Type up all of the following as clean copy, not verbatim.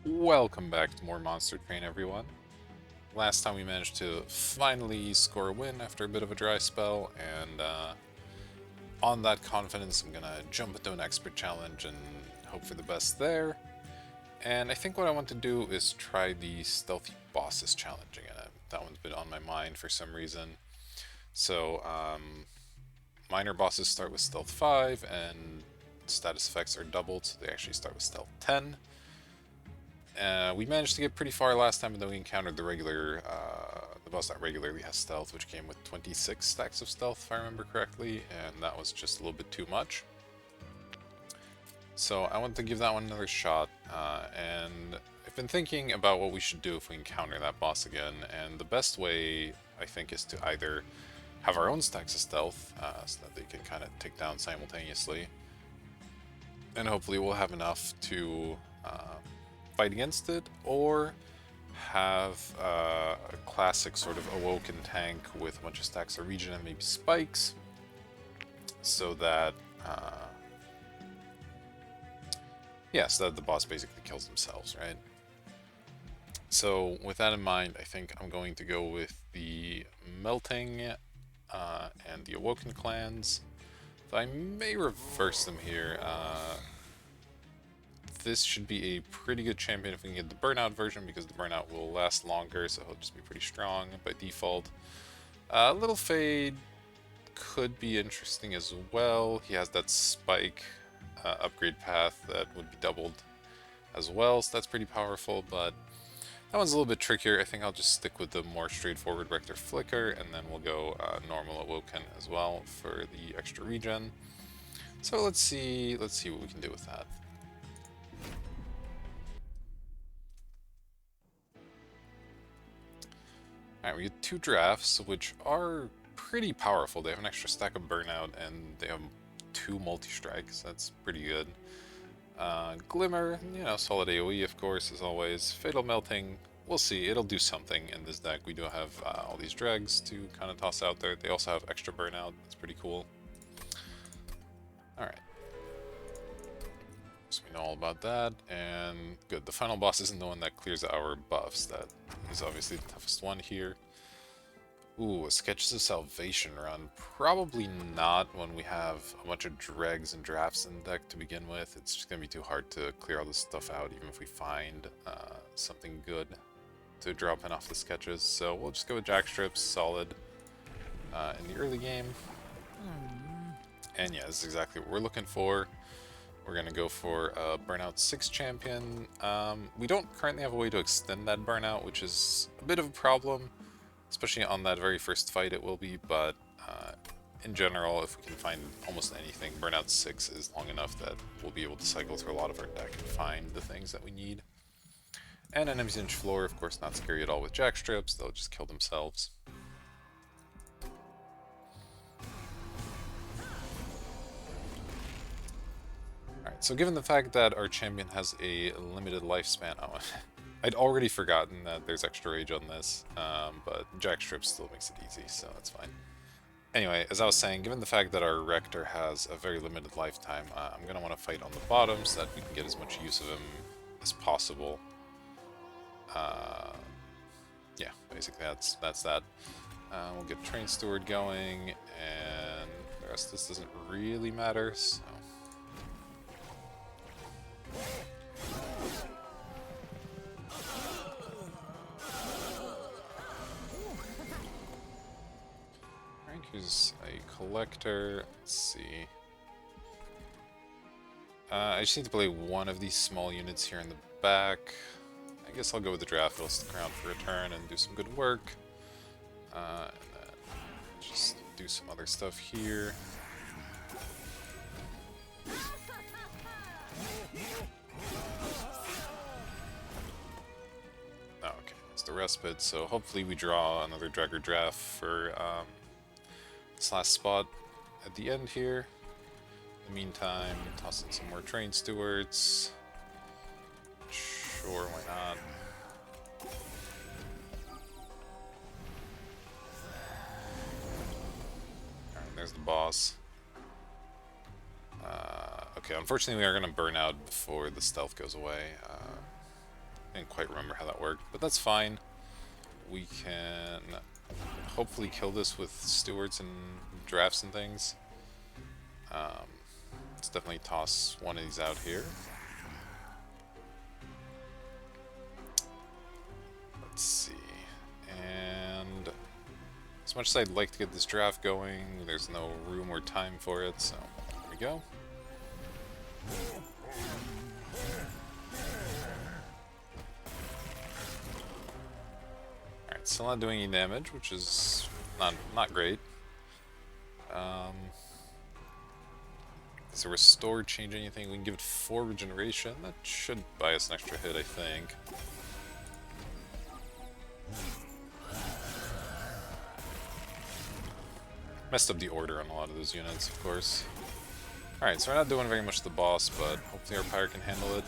Welcome back to more Monster Train, everyone. Last time we managed to finally score a win after a bit of a dry spell, and on that confidence, I'm gonna jump into an expert challenge and hope for the best there. And I think what I want to do is try the stealthy bosses challenge again. That one's been on my mind for some reason. So, minor bosses start with stealth 5, and status effects are doubled, so they actually start with stealth 10. We managed to get pretty far last time, but then we encountered the boss that regularly has stealth, which came with 26 stacks of stealth, if I remember correctly, and that was just a little bit too much. So I want to give that one another shot, and I've been thinking about what we should do if we encounter that boss again, and the best way, I think, is to either have our own stacks of stealth, so that they can kind of take down simultaneously, and hopefully we'll have enough to fight against it, or have a classic sort of awoken tank with a bunch of stacks of regen and maybe spikes, so that so that the boss basically kills themselves, right? So with that in mind, I think I'm going to go with the melting and the awoken clans. So I may reverse them here. This should be a pretty good champion if we can get the burnout version, because the burnout will last longer, so he'll just be pretty strong by default. Little Fade could be interesting as well. He has that spike upgrade path that would be doubled as well, so that's pretty powerful, but that one's a little bit trickier. I think I'll just stick with the more straightforward Rector Flicker, and then we'll go normal Awoken as well for the extra regen. So let's see what we can do with that. Alright, we get two drafts, which are pretty powerful. They have an extra stack of burnout, and they have two multi-strikes. That's pretty good. Glimmer, solid AoE, of course, as always. Fatal Melting, we'll see. It'll do something in this deck. We do have all these dregs to kind of toss out there. They also have extra burnout. That's pretty cool. Alright. So we know all about that, and good. The final boss isn't the one that clears our buffs. That is obviously the toughest one here. Ooh, a Sketches of Salvation run. Probably not when we have a bunch of dregs and drafts in the deck to begin with. It's just going to be too hard to clear all this stuff out, even if we find something good to drop in off the sketches. So we'll just go with Jackstrips, solid in the early game. And yeah, this is exactly what we're looking for. We're going to go for a Burnout 6 champion. We don't currently have a way to extend that Burnout, which is a bit of a problem. Especially on that very first fight it will be, but in general, if we can find almost anything, Burnout 6 is long enough that we'll be able to cycle through a lot of our deck and find the things that we need. And enemies inch floor, of course, not scary at all with Jackstrips, they'll just kill themselves. Alright, so given the fact that our champion has a limited lifespan, I'd already forgotten that there's extra rage on this, but Jackstrip still makes it easy, so that's fine. Anyway, as I was saying, given the fact that our Rector has a very limited lifetime, I'm going to want to fight on the bottom so that we can get as much use of him as possible. Yeah, basically that's that. We'll get Train Steward going, and the rest of this doesn't really matter, so... Here's a collector. Let's see. I just need to play one of these small units here in the back. I guess I'll go with the draft. It'll stick around for a turn and do some good work. And then just do some other stuff here. Oh, okay, it's the respite. So hopefully we draw another Dragger draft for this last spot at the end here. In the meantime, toss in some more Train Stewards. Sure, why not? Alright, there's the boss. Okay, unfortunately we are going to burn out before the stealth goes away. Didn't quite remember how that worked, but that's fine. We can hopefully kill this with stewards and drafts and things. Let's definitely toss one of these out here. Let's see. And as much as I'd like to get this draft going, there's no room or time for it, so there we go. Alright, still not doing any damage, which is not great. Does the restore change anything? We can give it 4 regeneration. That should buy us an extra hit, I think. Messed up the order on a lot of those units, of course. Alright, so we're not doing very much to the boss, but hopefully our pyre can handle it.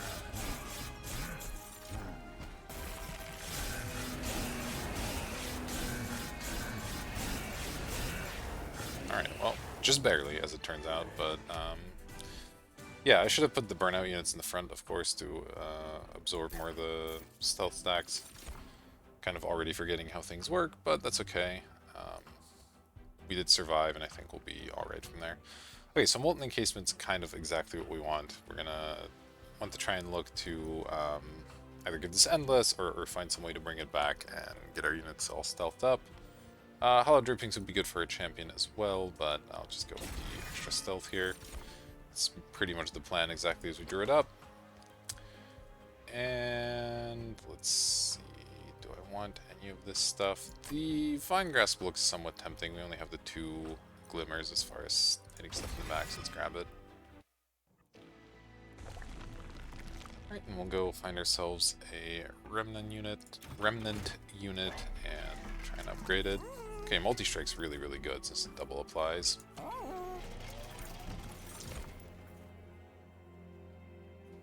Alright, well, just barely, as it turns out, but yeah, I should have put the burnout units in the front, of course, to absorb more of the stealth stacks. Kind of already forgetting how things work, but that's okay. We did survive, and I think we'll be alright from there. Okay, so Molten Encasement's kind of exactly what we want. We're gonna want to try and look to either give this endless, or find some way to bring it back and get our units all stealthed up. Hollow Drippings would be good for a champion as well, but I'll just go with the extra stealth here. It's pretty much the plan exactly as we drew it up. And let's see, do I want any of this stuff? The Vine Grasp looks somewhat tempting. We only have the 2 glimmers as far as hitting stuff in the back, so let's grab it. Alright, and we'll go find ourselves a Remnant unit, and try and upgrade it. Okay, Multi-Strike's really, really good since it double applies.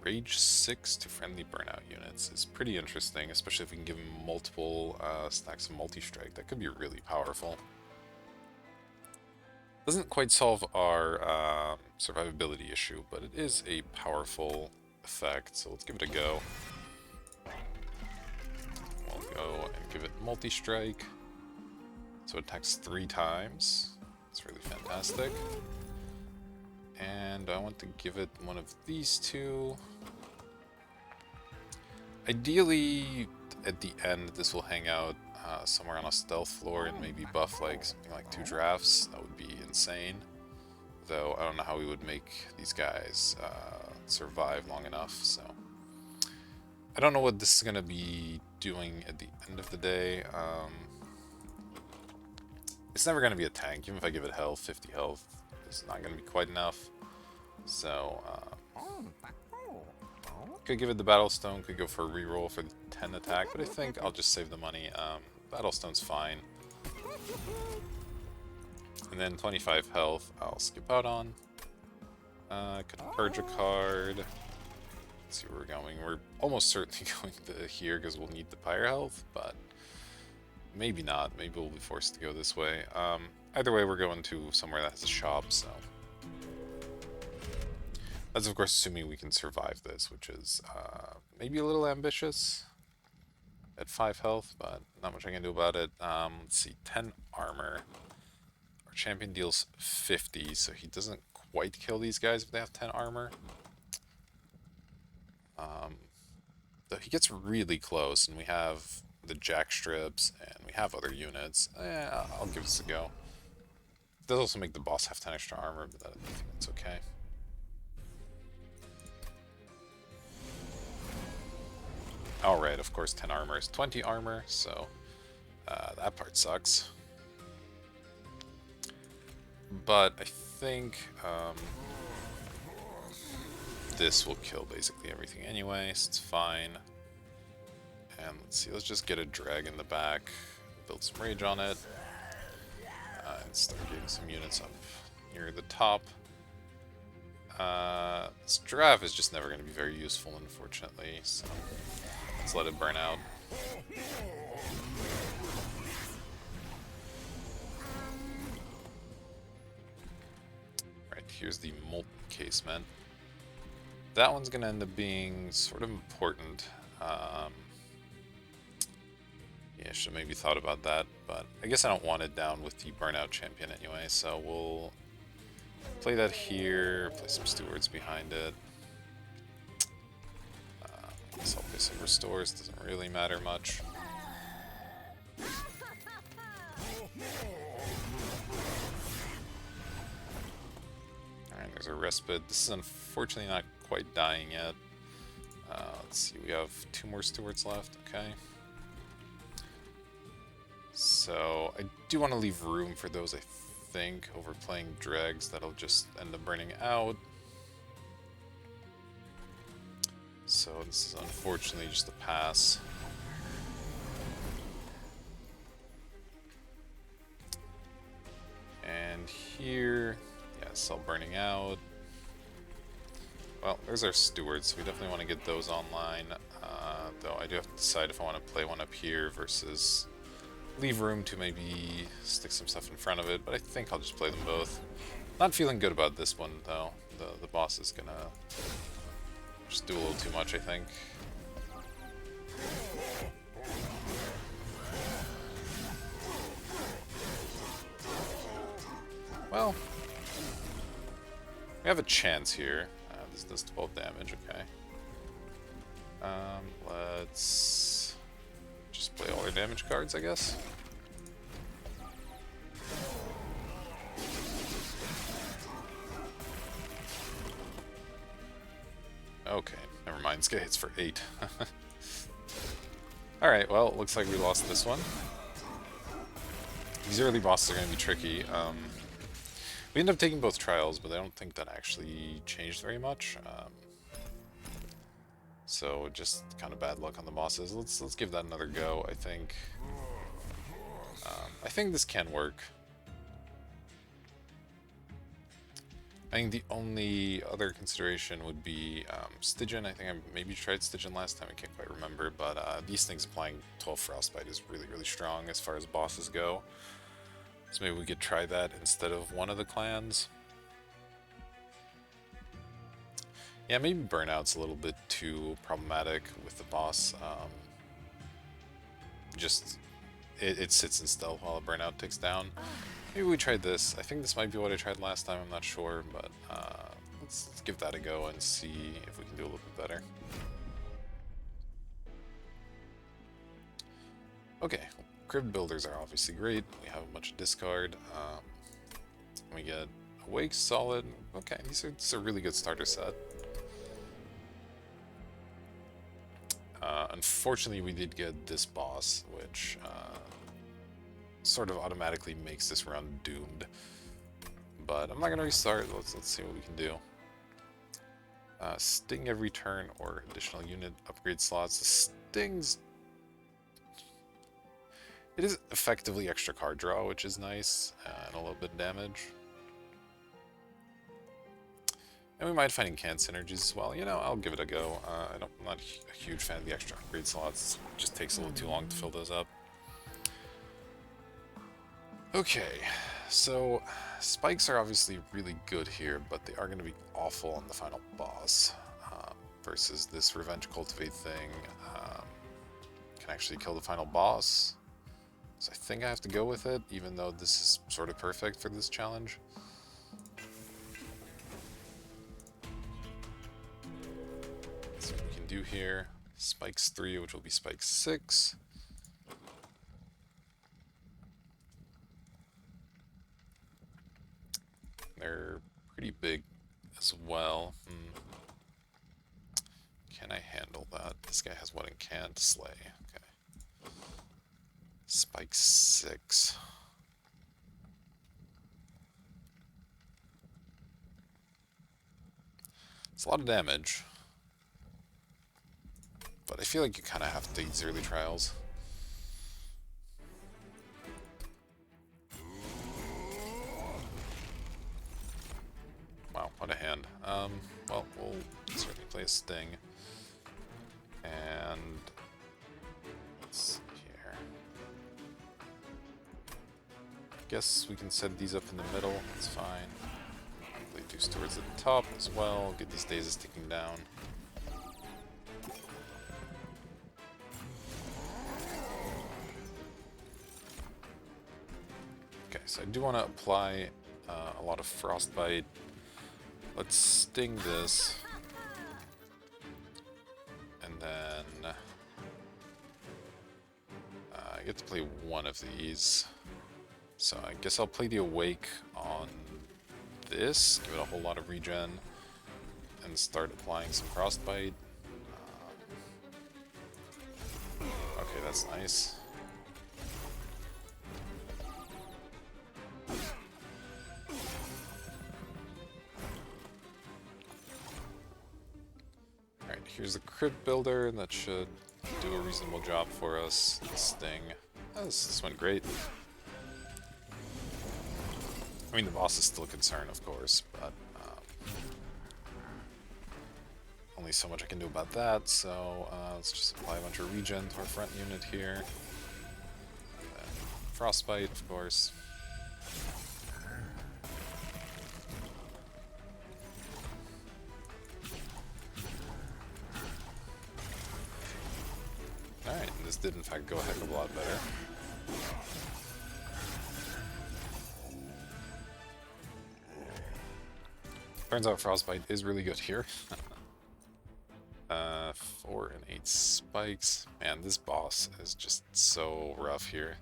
Rage 6 to friendly burnout units is pretty interesting, especially if we can give them multiple stacks of multi-strike. That could be really powerful. Doesn't quite solve our survivability issue, but it is a powerful effect, so let's give it a go. We'll go and give it multi-strike. So it attacks 3 times. It's really fantastic. And I want to give it one of these 2. Ideally, at the end, this will hang out somewhere on a stealth floor and maybe buff like something like 2 drafts. That would be insane. Though I don't know how we would make these guys survive long enough, so I don't know what this is going to be doing at the end of the day. It's never going to be a tank, even if I give it health, 50 health. It's not going to be quite enough. So, could give it the Battlestone, could go for a reroll for the 10 attack, but I think I'll just save the money. Battlestone's fine. And then 25 health, I'll skip out on. Could purge a card. Let's see where we're going. We're almost certainly going to here because we'll need the pyre health, but maybe not. Maybe we'll be forced to go this way. Either way, we're going to somewhere that has a shop, so that's of course assuming we can survive this, which is maybe a little ambitious at 5 health, but not much I can do about it. Let's see, 10 armor. Our champion deals 50, so he doesn't quite kill these guys if they have 10 armor. Though he gets really close, and we have the jack strips, and we have other units. I'll give this a go. It does also make the boss have 10 extra armor, but I think that's okay. Alright, of course 10 armor is 20 armor, so that part sucks. But I think this will kill basically everything anyway, so it's fine. And let's see, let's just get a drag in the back, build some rage on it, and start getting some units up near the top. This giraffe is just never going to be very useful, unfortunately, so let's let it burn out. Right, here's the Molten Casement. That one's going to end up being sort of important. Yeah, should maybe thought about that, but I guess I don't want it down with the burnout champion anyway, so we'll play that here, play some stewards behind it. I guess I'll play some restores, doesn't really matter much. Alright, there's a respite. This is unfortunately not quite dying yet. Let's see, we have 2 more stewards left, okay. So, I do want to leave room for those, I think, over playing dregs that'll just end up burning out. So this is unfortunately just a pass. And here, yeah, cell burning out. Well, there's our stewards, so we definitely want to get those online. Though I do have to decide if I want to play one up here versus leave room to maybe stick some stuff in front of it, but I think I'll just play them both. Not feeling good about this one, though. The boss is gonna just do a little too much, I think. Well, we have a chance here. This does 12 damage, okay. Let's just play all our damage cards, I guess. Okay, never mind. This guy hits for 8. Alright, well, looks like we lost this one. These early bosses are going to be tricky. We end up taking both trials, but I don't think that actually changed very much. So just kind of bad luck on the bosses. Let's give that another go. I think this can work. I think the only other consideration would be Stygian. I think I maybe tried Stygian last time. I can't quite remember, but these things applying 12 Frostbite is really, really strong as far as bosses go. So maybe we could try that instead of one of the clans. Yeah, maybe Burnout's a little bit too problematic with the boss. It sits in stealth while a Burnout takes down. Maybe we tried this. I think this might be what I tried last time, I'm not sure, but let's give that a go and see if we can do a little bit better. Okay, Crypt Builders are obviously great. We have a bunch of discard. We get Awake, Solid. Okay, this is a really good starter set. Unfortunately, we did get this boss, which sort of automatically makes this run doomed. But I'm not gonna restart. Let's see what we can do. Sting every turn or additional unit upgrade slots. The Stings. It is effectively extra card draw, which is nice, and a little bit of damage. And we might find incant synergies as well. You know, I'll give it a go. I'm not a huge fan of the extra upgrade slots. It just takes a little too long to fill those up. Okay, so spikes are obviously really good here, but they are going to be awful on the final boss. Versus this Revenge Cultivate thing can actually kill the final boss. So I think I have to go with it, even though this is sort of perfect for this challenge. Let's see what we can do here. Spikes 3, which will be Spike 6. They're pretty big as well. Can I handle that? This guy has what in can't slay. Okay. Spike 6. It's a lot of damage. But I feel like you kind of have to take these early trials. Wow, what a hand. Well, we'll certainly play a Sting. And let's see here. Guess we can set these up in the middle, that's fine. Play 2 stewards at the top as well, get these daisies ticking down. Okay, so I do want to apply a lot of Frostbite. Let's sting this. And then I get to play one of these. So I guess I'll play the Awake on this, give it a whole lot of regen, and start applying some Frostbite. Okay, that's nice. Alright, here's the Crypt Builder, and that should do a reasonable job for us. Sting. Oh, this went great. I mean, the boss is still a concern, of course, but only so much I can do about that, so let's just apply a bunch of regen to our front unit here. Frostbite, of course. Alright, this did in fact go a heck of a lot better. Turns out Frostbite is really good here. 4 and 8 spikes. Man, this boss is just so rough here.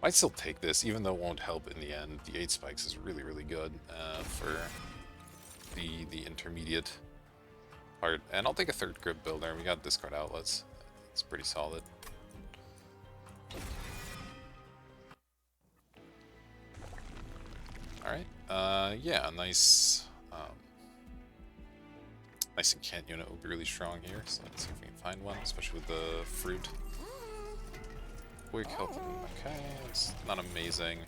Might still take this, even though it won't help in the end. The 8 spikes is really, really good for the intermediate part. And I'll take a third Crypt Builder. We got discard outlets. It's pretty solid. Alright, yeah, nice incant unit will be really strong here, so let's see if we can find one, especially with the fruit. Quick health, okay, it's not amazing.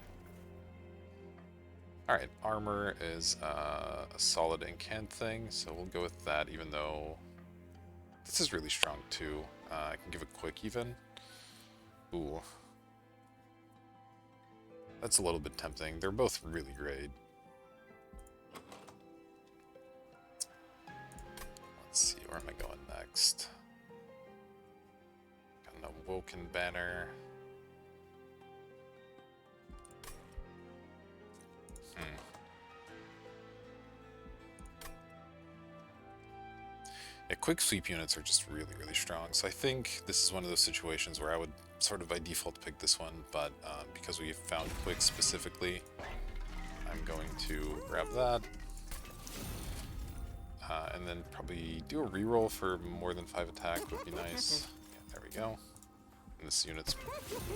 Alright, armor is a solid incant thing, so we'll go with that, even though this is really strong too. I can give it quick even. Ooh. That's a little bit tempting. They're both really great. Let's see, where am I going next? Got an Awoken Banner. Yeah, quick sweep units are just really, really strong, so I think this is one of those situations where I would sort of by default pick this one, but because we found quick specifically, I'm going to grab that. And then probably do a reroll for more than 5 attack would be nice. Yeah, there we go. And this unit's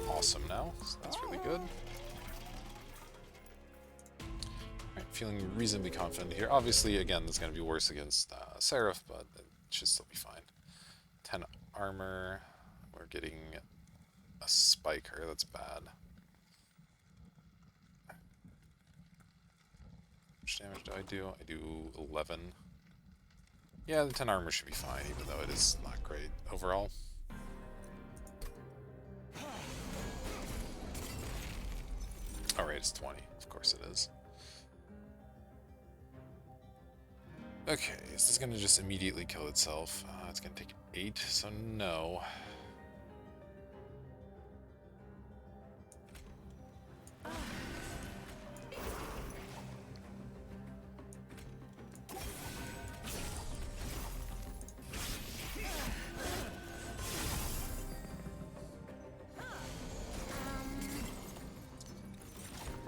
awesome now, so that's really good. Alright, feeling reasonably confident here. Obviously, again, this is going to be worse against Seraph, but it should still be fine. 10 armor. We're getting a spiker, that's bad. How much damage do I do? I do 11. Yeah, the 10 armor should be fine, even though it is not great overall. Alright, it's 20. Of course it is. Okay, is this gonna just immediately kill itself? It's gonna take 8, so no.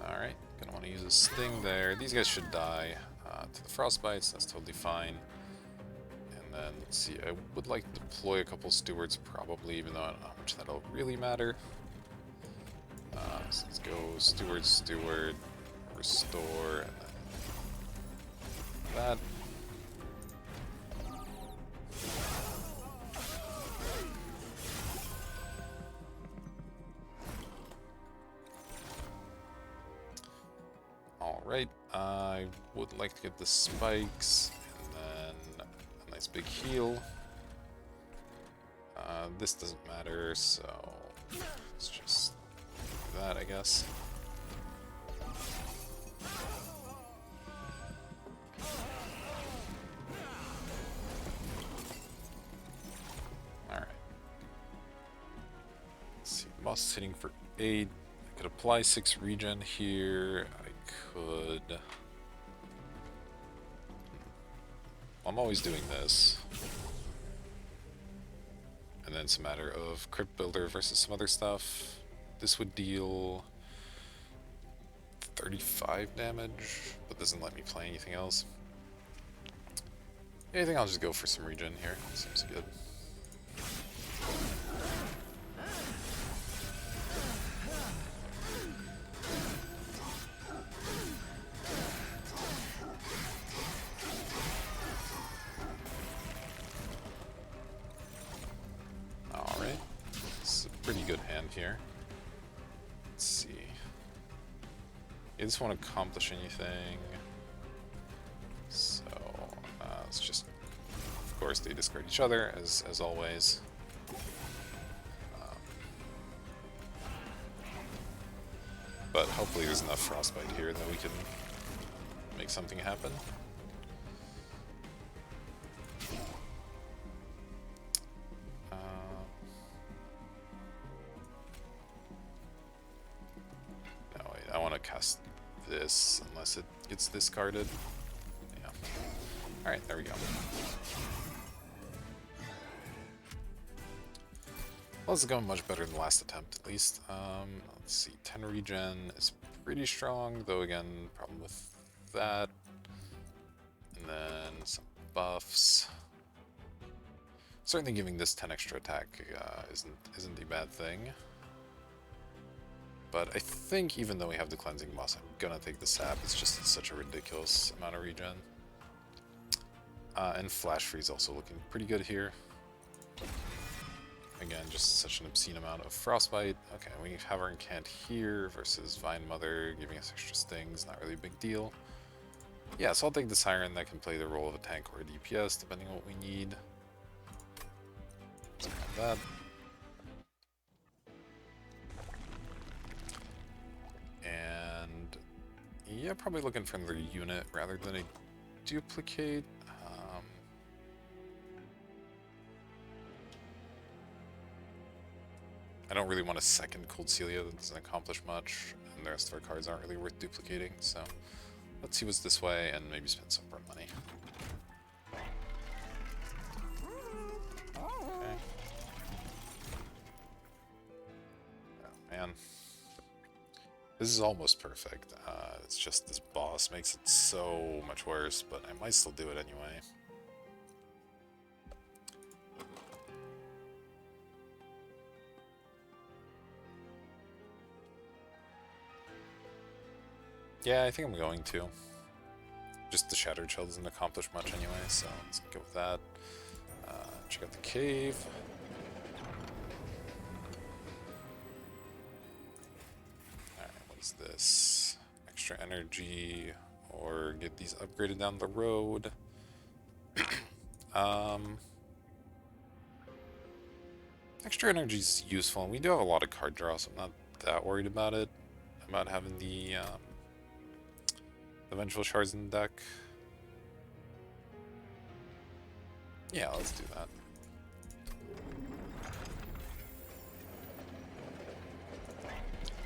Alright, gonna want to use a sting there. These guys should die to the frostbites, that's totally fine. And then, let's see, I would like to deploy a couple stewards probably, even though I don't know how much that'll really matter. So let's go steward, restore, and then that. Alright, I would like to get the spikes, and then a nice big heal. This doesn't matter, so let's just do that, I guess. Boss is hitting for 8. I could apply 6 regen here. I could... I'm always doing this. And then it's a matter of Crypt Builder versus some other stuff. This would deal 35 damage, but doesn't let me play anything else. I think I'll just go for some regen here. Seems good. Alright. This is a pretty good hand here. Let's see. You just won't accomplish anything. So, let's just... Of course, they discard each other, as always. But hopefully there's enough Frostbite here that we can make something happen. No, wait, I want to cast this unless it gets discarded. Yeah. Alright, there we go. Well, this is going much better than the last attempt, at least. Let's see, 10 regen is pretty strong, though again, problem with that. And then some buffs. Certainly giving this 10 extra attack isn't a bad thing. But I think even though we have the cleansing boss, I'm gonna take the sap. It's just such a ridiculous amount of regen. And Flash Freeze also looking pretty good here. Again, just such an obscene amount of Frostbite. Okay, we have our Incant here versus Vine Mother giving us extra stings, not really a big deal. Yeah, so I'll take the Siren that can play the role of a tank or a DPS, depending on what we need. Let's grab that. And yeah, probably looking for another unit rather than a duplicate. I don't really want a second Cold Celia, that doesn't accomplish much, and the rest of our cards aren't really worth duplicating, so let's see what's this way and maybe spend some more money. Okay. Oh man. This is almost perfect. It's just this boss makes it so much worse, but I might still do it anyway. Yeah, I think I'm going to. Just the Shattered Shell doesn't accomplish much anyway, so let's go with that. Check out the cave. Alright, what is this? Extra energy, or get these upgraded down the road. Extra energy is useful, and we do have a lot of card draw, so I'm not that worried about it. About having the Vengeful Shards in the deck. Yeah, let's do that.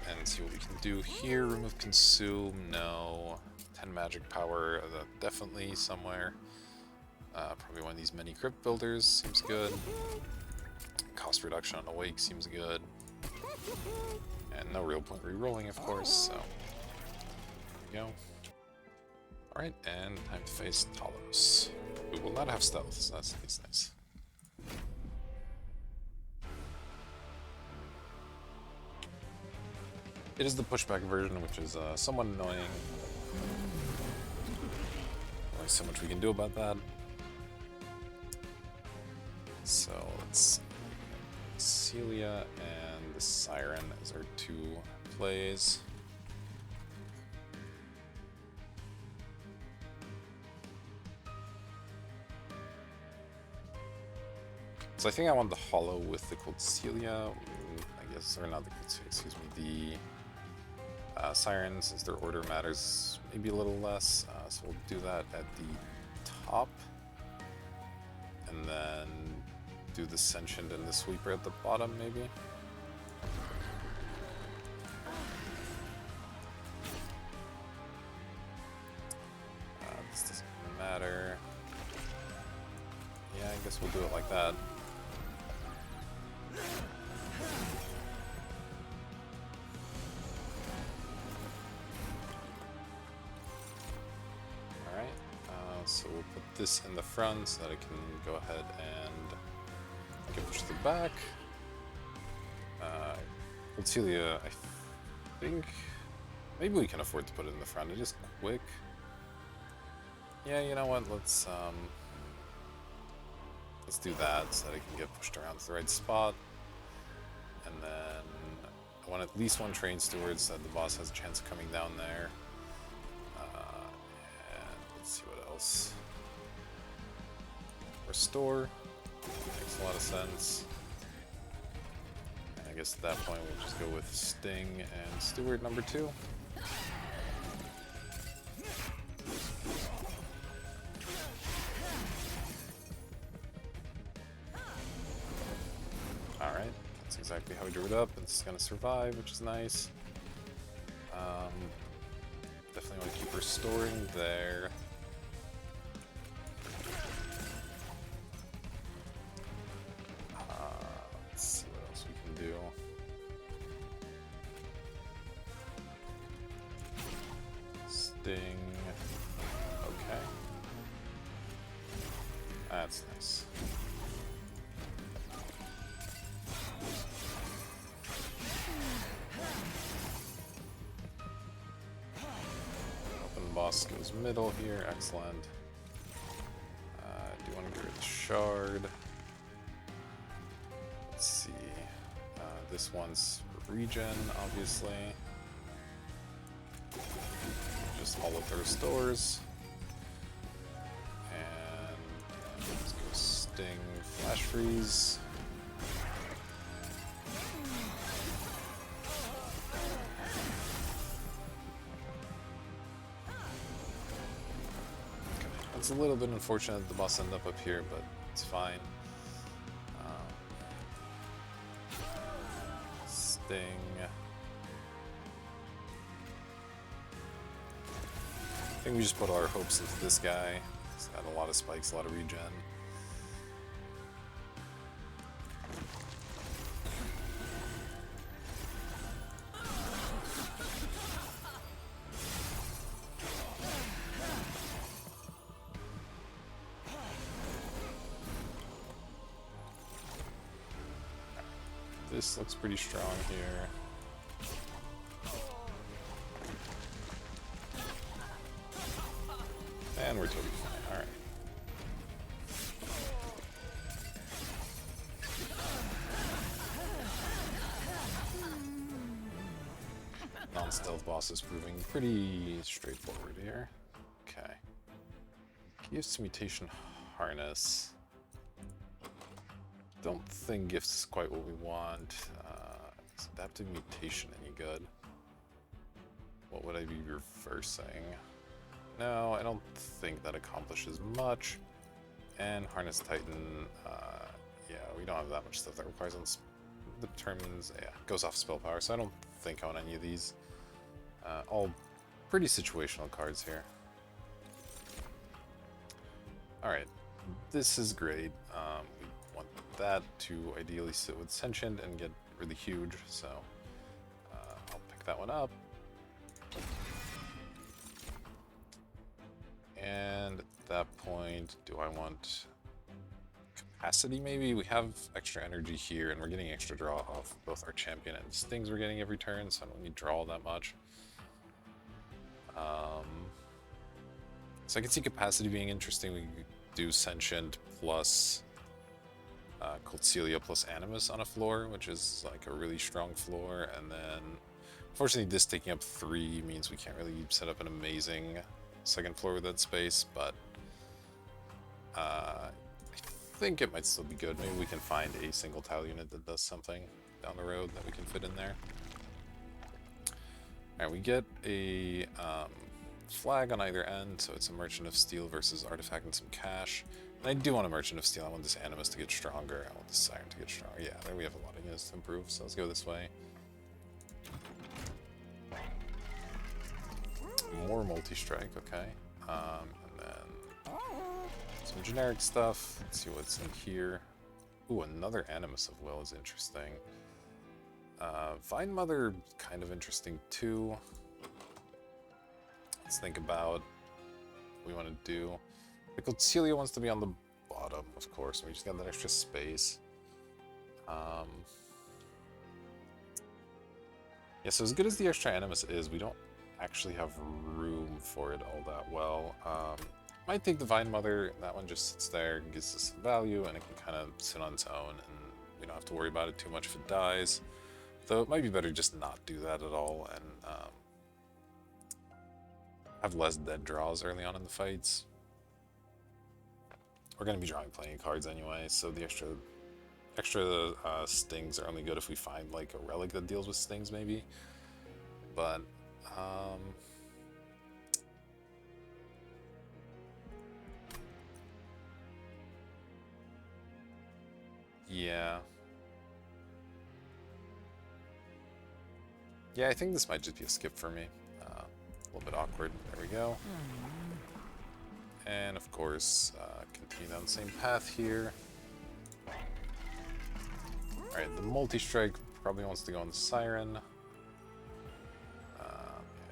And see what we can do here. Remove Consume, no. 10 magic power, definitely somewhere. Probably one of these mini Crypt Builders seems good. Cost reduction on Awake seems good. And no real point re-rolling, of course, so there we go. Alright, and time to face Talos, who will not have stealth, so that's at least nice. It is the pushback version, which is somewhat annoying. Only so much we can do about that. So let's Celia and the Siren as our two plays. So I think I want the Hollow with the Cold Celia, I guess, or not the Cold Celia, excuse me, the Siren, since their order matters maybe a little less, so we'll do that at the top, and then do the Sentient and the Sweeper at the bottom, maybe. guess we'll do it like that. Alright, so we'll put this in the front so that it can go ahead and get pushed to the back. Cordelia, I think maybe we can afford to put it in the front. It is quick. Yeah, you know what? Let's do that so that it can get pushed around to the right spot. And then I want at least one train steward so that the boss has a chance of coming down there. And let's see what else. Restore. Makes a lot of sense. And I guess at that point we'll just go with Sting and Steward number 2. Alright, that's exactly how we drew it up. It's gonna survive, which is nice. Definitely want to keep restoring there. Let's see what else we can do. Sting. Okay. That's nice. Open boss goes middle here. Excellent. Do want to get rid of the shard. Let's see. This one's regen, obviously. Just all of the restores. And let's go Sting, Flash Freeze. It's a little bit unfortunate that the boss ended up here, but it's fine. Sting. I think we just put our hopes into this guy. He's got a lot of spikes, a lot of regen. This looks pretty strong here. And we're totally fine. Alright. Non-stealth boss is proving pretty straightforward here. Okay. Gifts Mutation Harness. Don't think Gifts is quite what we want. Is Adaptive Mutation any good? What would I be reversing? No, I don't think that accomplishes much. And Harness Titan, yeah, we don't have that much stuff that requires on determines, yeah, goes off spell power, so I don't think I want any of these. All pretty situational cards here. Alright, this is great. We want that to ideally sit with Sentient and get really huge, so I'll pick that one up. And at that point, do I want capacity maybe? We have extra energy here, and we're getting extra draw off both our champion and Stings we're getting every turn, so I don't need draw that much. So I can see capacity being interesting. We could do Sentient plus Coltzelia plus Animus on a floor, which is like a really strong floor, and then unfortunately this taking up 3 means we can't really set up an amazing second floor with that space, but I think it might still be good. Maybe we can find a single tile unit that does something down the road that we can fit in there. Alright, we get a flag on either end, so it's a Merchant of Steel versus Artifact and some cash. And I do want a Merchant of Steel. I want this Animus to get stronger. I want this Siren to get stronger. Yeah, there we have a lot of units to improve, so let's go this way. More multi-strike, okay. And then Some generic stuff. Let's see what's in here. Ooh, another Animus of Will is interesting. Vine Mother, kind of interesting too. Let's think about what we want to do. Pickled Celia wants to be on the bottom, of course. We just got that extra space. Yeah, so as good as the extra Animus is, we don't actually have room for it all that well. Might take the Vine Mother. That one just sits there and gives us some value, and it can kind of sit on its own, and we don't have to worry about it too much if it dies. Though it might be better just not do that at all, and have less dead draws early on in the fights. We're going to be drawing plenty of cards anyway, so the extra stings are only good if we find like a relic that deals with stings maybe. But yeah, I think this might just be a skip for me. A little bit awkward. There we go. And of course, continue down the same path here. Alright, the multi-strike probably wants to go on the Siren.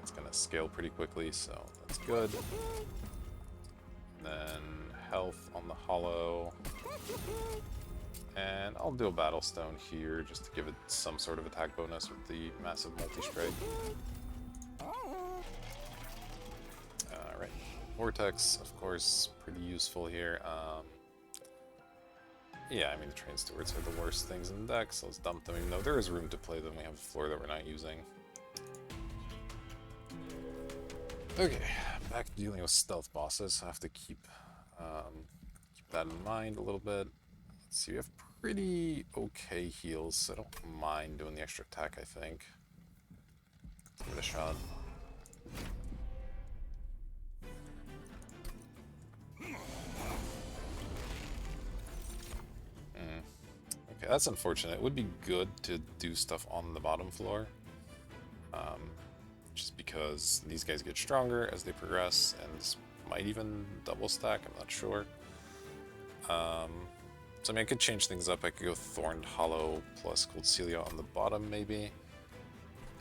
It's going to scale pretty quickly, so that's good. And then health on the Hollow. And I'll do a Battle Stone here just to give it some sort of attack bonus with the massive multi-strike. Alright, Vortex, of course, pretty useful here. Yeah, I mean, the Train Stewards are the worst things in the deck, so let's dump them, even though there is room to play them. We have a floor that we're not using. Okay, back to dealing with stealth bosses, so I have to keep that in mind a little bit. Let's see, we have pretty okay heals, so I don't mind doing the extra attack, I think. Let's give it a shot. Okay, that's unfortunate. It would be good to do stuff on the bottom floor. Just because these guys get stronger as they progress, and this might even double stack, I'm not sure. So I mean, I could change things up. I could go Thorned Hollow plus Cold Celia on the bottom, maybe.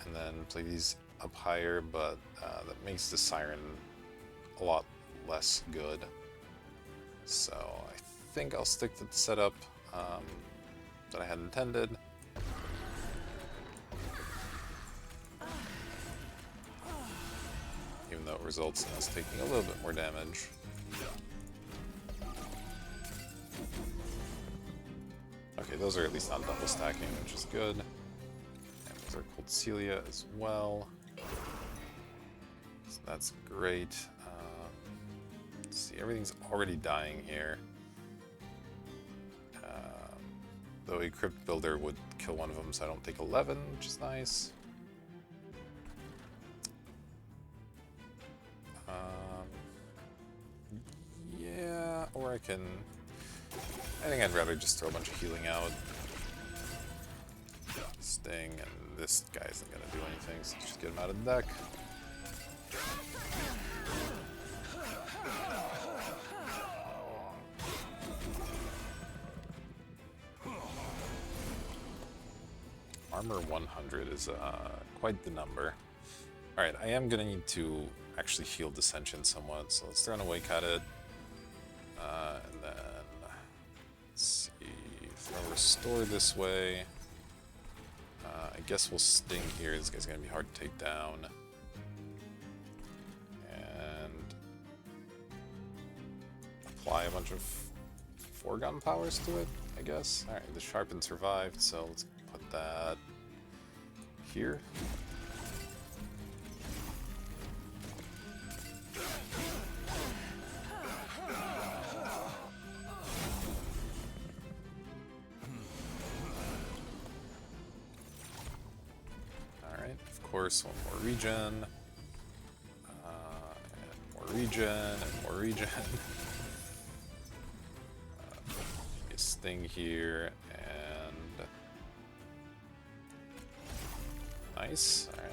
And then play these up higher, but that makes the Siren a lot less good. So I think I'll stick to the setup that I had intended. Even though it results in us taking a little bit more damage. Okay, those are at least not double stacking, which is good. And those are Cold Celia as well. So that's great. Let's see, everything's already dying here. Though a Crypt Builder would kill one of them, so I don't take 11, which is nice. Yeah, or I think I'd rather just throw a bunch of healing out. Sting, and this guy isn't going to do anything, so just get him out of the deck. Armor 100 is quite the number. Alright, I am going to need to actually heal Dissension somewhat, so let's throw an Awake at it. And then, let's see, throw Restore this way. I guess we'll Sting here. This guy's going to be hard to take down. And apply a bunch of foregone powers to it, I guess. Alright, the Sharpen survived, so let's put that here. Alright, of course, one more regen. And more regen, and more regen. A Sting here, and nice. All right.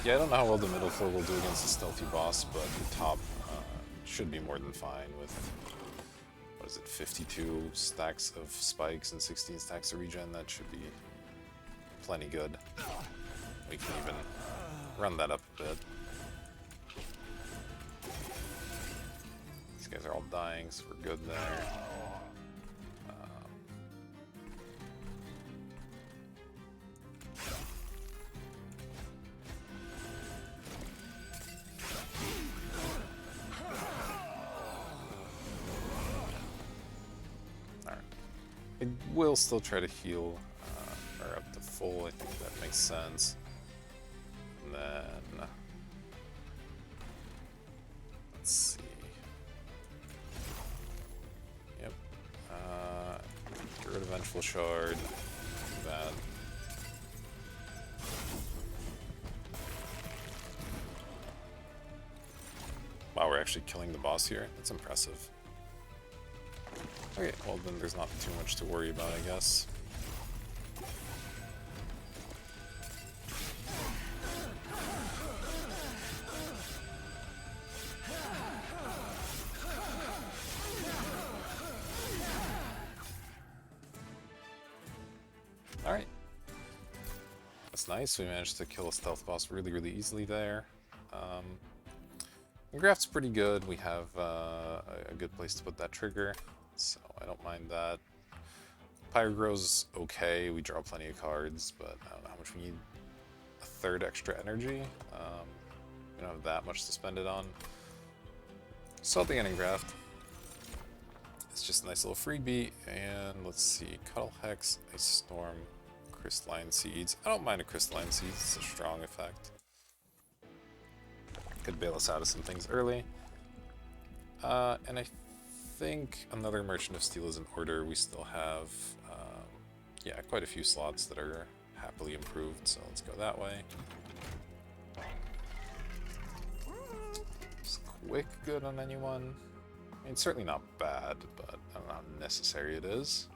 Yeah, I don't know how well the middle floor will do against the stealthy boss, but the top should be more than fine with, what is it, 52 stacks of spikes and 16 stacks of regen. That should be plenty good. We can even run that up a bit. These guys are all dying, so we're good there. I will still try to heal her up to full. I think that makes sense. And then let's see. Yep. Get rid of Vengeful Shard. Do that. Wow, we're actually killing the boss here. That's impressive. Okay, well then there's not too much to worry about, I guess. Alright. That's nice, we managed to kill a stealth boss really easily there. Graft's pretty good, we have a good place to put that trigger, so I don't mind that. Pyro's okay, we draw plenty of cards, but I don't know how much we need. A third extra energy? We don't have that much to spend it on. Salty Ending Graft. It's just a nice little freebie, and let's see, Cuddle Hex, Ice Storm, Crystalline Seeds. I don't mind a Crystalline Seeds, it's a strong effect. Could bail us out of some things early. And I think another Merchant of Steel is in order. We still have, yeah, quite a few slots that are happily improved, so let's go that way. Is quick good on anyone? I mean, certainly not bad, but I don't know how necessary it is.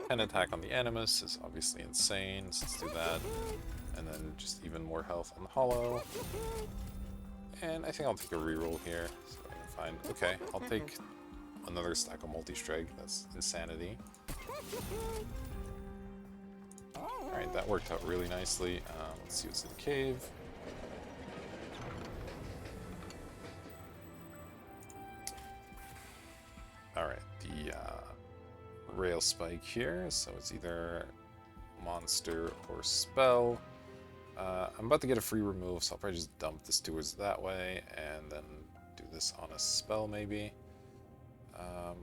Pen attack on the Animus is obviously insane, so let's do that. And then just even more health on the Hollow. And I think I'll take a reroll here, so I'm fine. Okay, I'll take another stack of multi-strike, that's insanity. Alright, that worked out really nicely. Let's see what's in the cave. Alright, the rail spike here, so it's either monster or spell. I'm about to get a free remove, so I'll probably just dump the stewards that way, and then do this on a spell maybe. I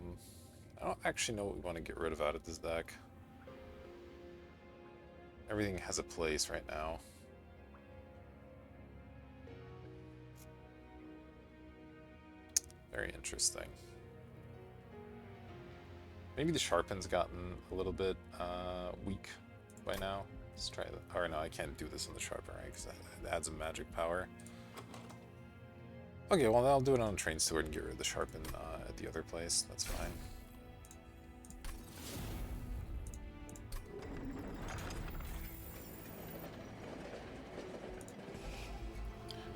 don't actually know what we want to get rid of out of this deck. Everything has a place right now. Very interesting. Maybe the Sharpen's gotten a little bit weak by now. Let's try that. Or no, I can't do this on the Sharpen, right? Because it adds a magic power. Okay, well I'll do it on a Train Steward and get rid of the Sharpen at the other place. That's fine.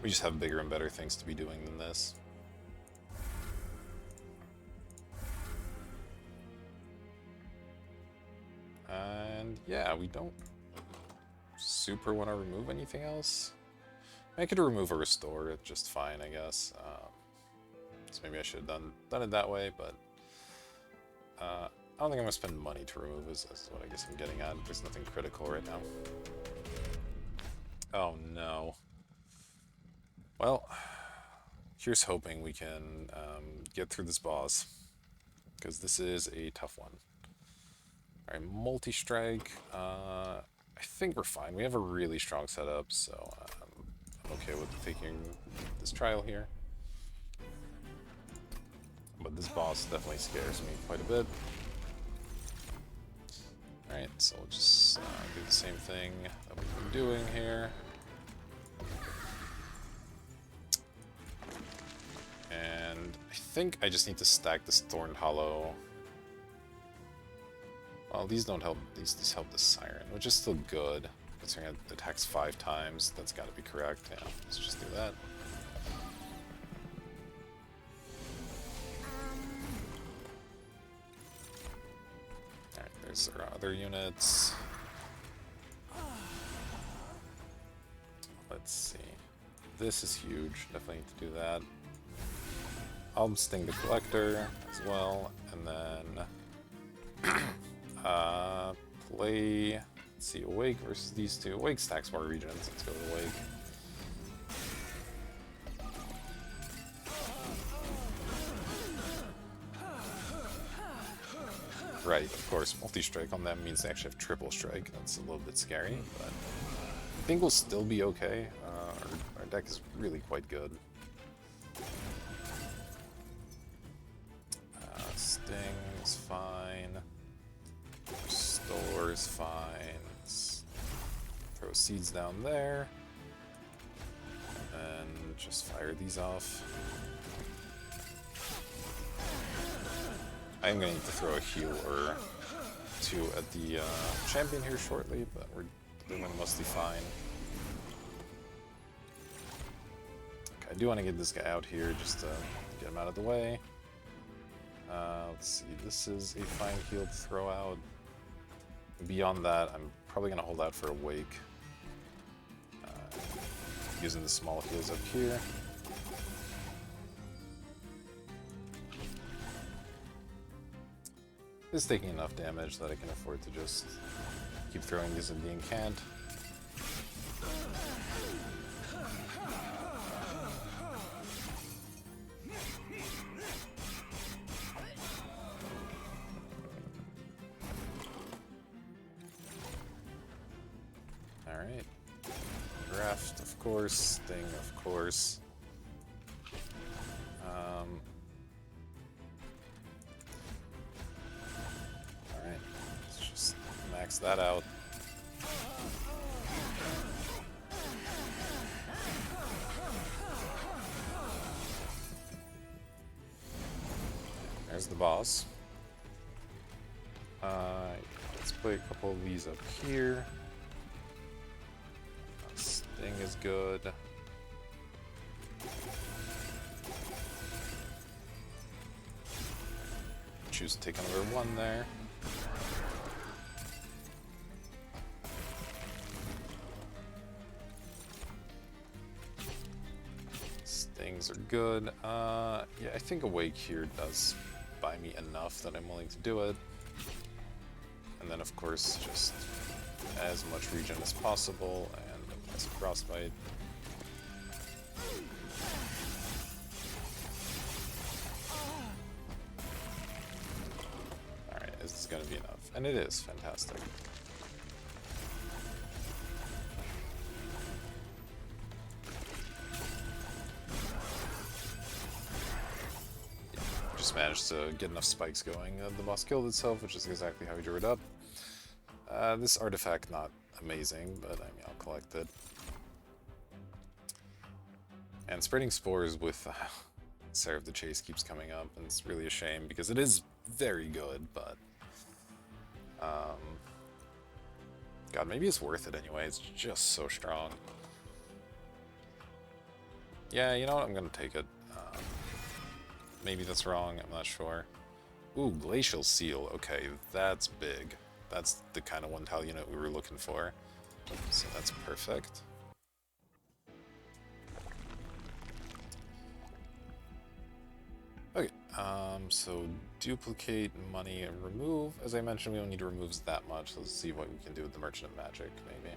We just have bigger and better things to be doing than this. And yeah, we don't super want to remove anything else. I could remove a restore just fine, I guess. So maybe I should have done it that way, but I don't think I'm going to spend money to remove, is what I guess I'm getting at. There's nothing critical right now. Oh no. Well, here's hoping we can get through this boss, because this is a tough one. Alright, multi-strike. I think we're fine. We have a really strong setup, so I'm okay with taking this trial here. But this boss definitely scares me quite a bit. Alright, so we'll just do the same thing that we've been doing here. And I think I just need to stack this Thorned Hollow. Well, these don't help. These help the Siren, which is still good. Considering it attacks 5 times, that's got to be correct. Yeah, let's just do that. Alright, there's our other units. Let's see. This is huge. Definitely need to do that. I'll sting the collector as well, and then play. Let's see, Awake versus these two. Awake stacks more regions. Let's go with Awake. Right, of course, multi-strike on them means they actually have triple strike. That's a little bit scary, but I think we'll still be okay. Our deck is really quite good. Sting is fine. Restore is fine. Let's throw seeds down there. And then just fire these off. I'm going to need to throw a heal or two at the champion here shortly, but we're doing mostly fine. Okay, I do want to get this guy out here just to get him out of the way. Let's see, this is a fine heal to throw out. Beyond that, I'm probably going to hold out for a Wake. Using the small heals up here. It's taking enough damage that I can afford to just keep throwing these at the incant. Alright. Raft, of course. Sting, of course. Alright. Let's just max that out. There's the boss. Let's play a couple of these up here. Sting is good. Choose to take another one there. Stings are good. Yeah, I think Awake here does buy me enough that I'm willing to do it. And then, of course, just as much regen as possible, and as Frostbite. Alright, is this gonna be enough? And it is, fantastic. Just managed to get enough spikes going. The boss killed itself, which is exactly how we drew it up. This artifact, not amazing, but I mean, I'll collect it. And spreading spores with Seraph the Chase keeps coming up, and it's really a shame because it is very good, but God, maybe it's worth it anyway. It's just so strong. Yeah, you know what? I'm gonna take it. Maybe that's wrong. I'm not sure. Ooh, Glacial Seal. Okay, that's big. That's the kind of one-tile unit we were looking for. So that's perfect. Okay, so duplicate money and remove. As I mentioned, we don't need to remove that much. Let's see what we can do with the Merchant of Magic, maybe.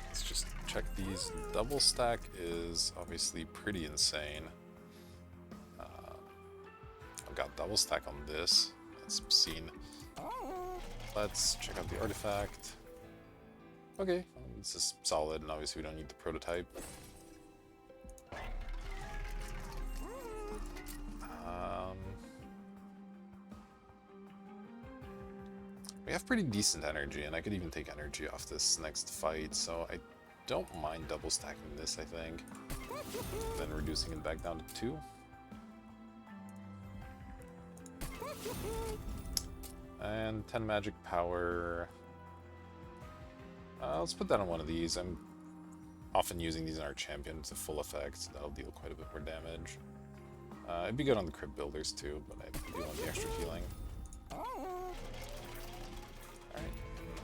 Let's just check these. Double stack is obviously pretty insane. I've got double stack on this. That's obscene. Let's check out the artifact. Okay, this is solid, and obviously we don't need the prototype. We have pretty decent energy, and I could even take energy off this next fight, so I don't mind double stacking this, I think. Then reducing it back down to 2. And 10 magic power. Let's put that on one of these. I'm often using these in our champion to full effect, so that'll deal quite a bit more damage. It'd be good on the crypt builders too, but I do want the extra healing. Alright,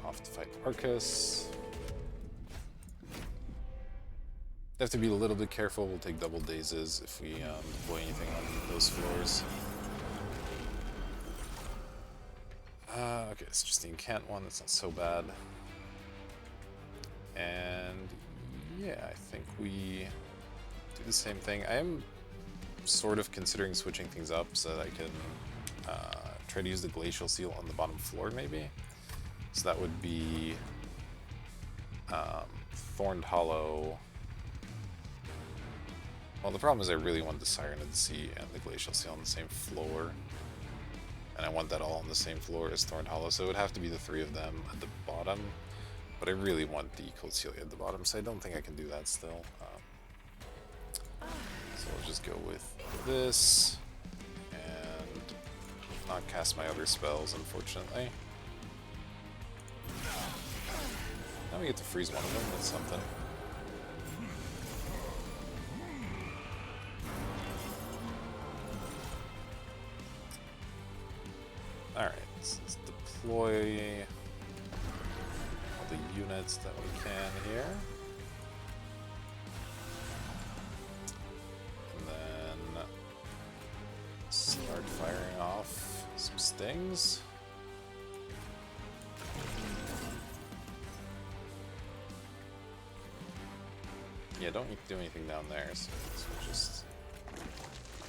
off to fight Arcus. Have to be a little bit careful. We'll take double dazes if we deploy anything on those floors. Okay, it's just the incant one. That's not so bad. And yeah, I think we do the same thing. I am sort of considering switching things up so that I can try to use the Glacial Seal on the bottom floor, maybe. So that would be Thorned Hollow. Well, the problem is I really want the Siren of the Sea and the Glacial Seal on the same floor. And I want that all on the same floor as Thorned Hollow, so it would have to be the three of them at the bottom. But I really want the Cold Celia at the bottom, so I don't think I can do that still. So I'll just go with this, and not cast my other spells, unfortunately. Now we get to freeze one of them, that's something. Alright, let's deploy all the units that we can here. And then start firing off some stings. Yeah, don't need to do anything down there, so we'll just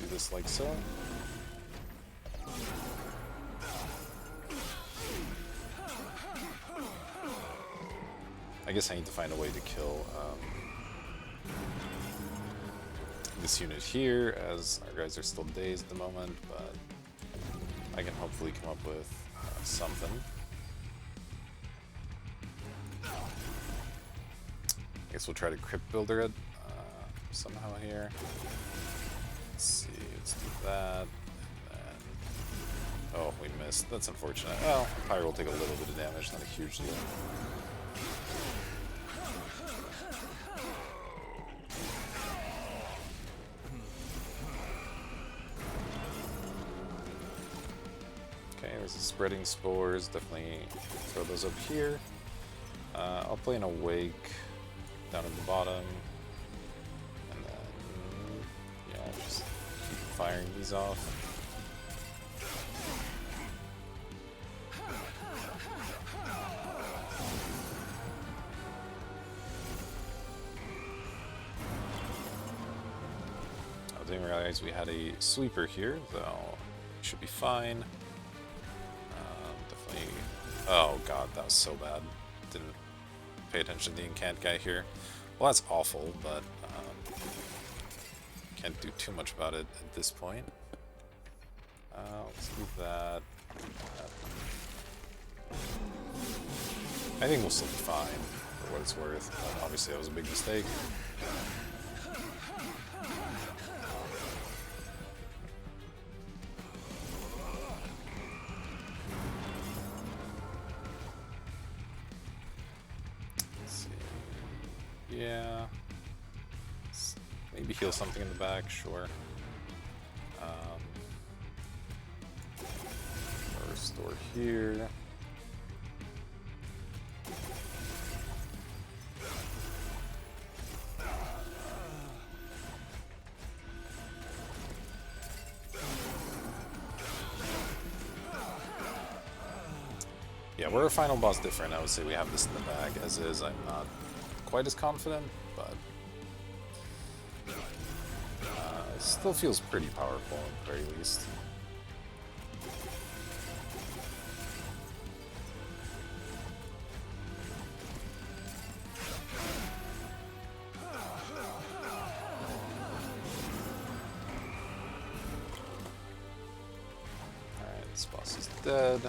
do this like so. I guess I need to find a way to kill this unit here, as our guys are still dazed at the moment, but I can hopefully come up with something. I guess we'll try to Crypt Builder it somehow here. Let's see, let's do that. And then... oh, we missed. That's unfortunate. Well, Pyro will take a little bit of damage, not a huge deal. Okay, there's the Spreading Spores. Definitely throw those up here. I'll play an Awake down at the bottom. And then, yeah, just keep firing these off. I didn't realize we had a sweeper here, though. Should be fine. Definitely. Oh god, that was so bad. Didn't pay attention to the incant guy here. Well, that's awful, but can't do too much about it at this point. Let's do that. I think we'll still be fine, for what it's worth. But obviously, that was a big mistake. Yeah. Maybe heal something in the back, sure. Restore here. Yeah, we're a final boss different. I would say we have this in the bag as is. I'm not quite as confident, but it still feels pretty powerful at the very least. Alright, this boss is dead.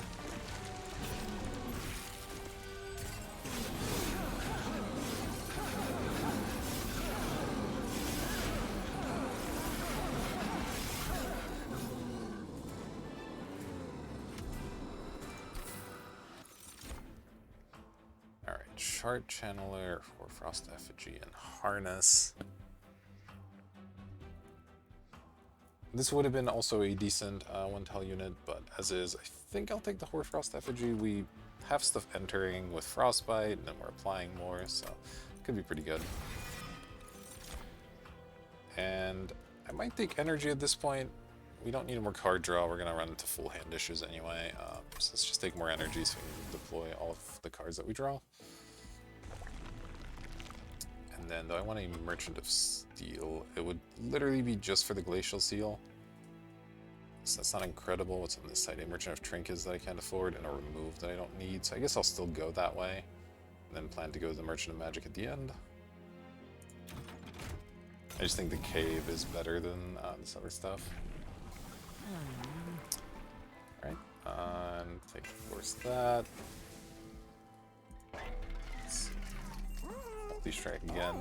Chart Channeler, Hoarfrost Effigy, and Harness. This would have been also a decent one-tile unit, but as is, I think I'll take the Hoarfrost Effigy. We have stuff entering with Frostbite, and then we're applying more, so it could be pretty good. And I might take Energy at this point. We don't need more card draw. We're going to run into full hand issues anyway. So let's just take more energy so we can deploy all of the cards that we draw. And then, do I want a Merchant of Steel? It would literally be just for the Glacial Seal. So that's not incredible. What's on this side? A Merchant of Trinkets that I can't afford, and a Remove that I don't need. So I guess I'll still go that way. And then plan to go to the Merchant of Magic at the end. I just think the Cave is better than this other stuff. Alright, and take force that. Multi-strike again.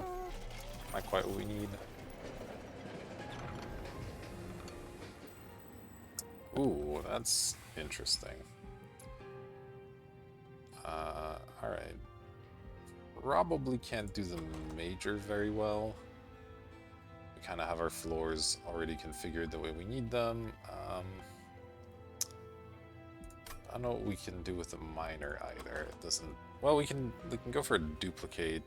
Not quite what we need. Ooh, that's interesting. Alright. Probably can't do the major very well. We kind of have our floors already configured the way we need them. I don't know what we can do with the minor either. It doesn't. Well, we can go for a duplicate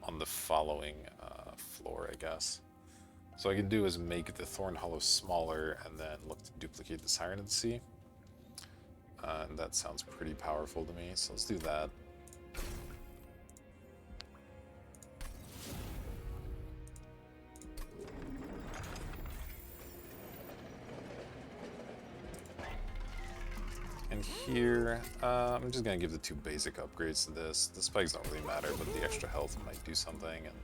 on the following floor, I guess. So what I can do is make the Thorn Hollow smaller and then look to duplicate the Siren of the Sea. And that sounds pretty powerful to me, so let's do that. And here, I'm just going to give the 2 basic upgrades to this. The spikes don't really matter, but the extra health might do something, and